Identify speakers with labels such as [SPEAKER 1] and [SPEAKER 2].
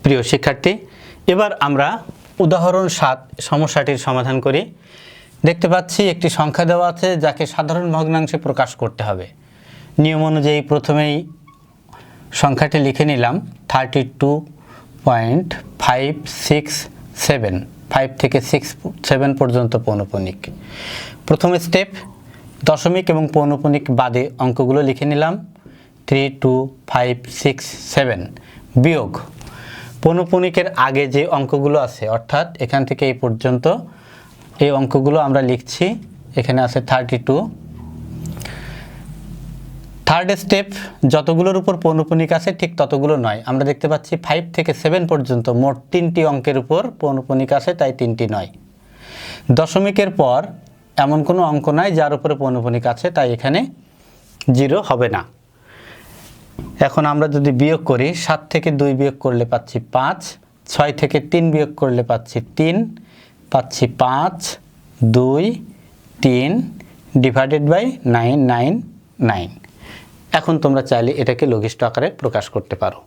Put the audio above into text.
[SPEAKER 1] প্রিয় শিক্ষার্থী, এবার আমরা উদাহরণ 7 সমস্যাটির সমাধান করি। দেখতে পাচ্ছি একটি সংখ্যা দেওয়া আছে যাকে সাধারণ ভগ্নাংশে প্রকাশ করতে হবে। নিয়ম অনুযায়ী প্রথমেই সংখ্যাটি লিখে নিলাম 32.567, 5 থেকে 7 পর্যন্ত পৌনঃপুনিক। প্রথম স্টেপ, দশমিক এবং পৌনঃপুনিক বাদে অঙ্কগুলো লিখে নিলাম 32567 বিয়োগ পৌনঃপুনিকের আগে যে অঙ্কগুলো আছে, অর্থাৎ এখান থেকে এই পর্যন্ত এই অঙ্কগুলো আমরা লিখছি। এখানে আছে 32। থার্ড স্টেপ, যতগুলোর উপর পৌনঃপুনিক আছে ঠিক ততগুলো নয়। আমরা দেখতে পাচ্ছি 5 থেকে 7 পর্যন্ত মোট 3টি অঙ্কের উপর পৌনঃপুনিক আছে, তাই 3টি নয়। দশমিকের পর এমন কোনো অঙ্ক নাই যার উপরে পৌনঃপুনিক আছে, তাই এখানে 0 হবে না। এখন আমরা যদি বিয়োগ করি, 7 থেকে 2 বিয়োগ করলে পাচ্ছি 5, 6 থেকে 3 বিয়োগ করলে পাচ্ছি 3, পাচ্ছি 5, 2, 3 ডিভাইডেড বাই 999। এখন তোমরা চাইলে এটাকে লঘিষ্ঠ আকারে প্রকাশ করতে পারো।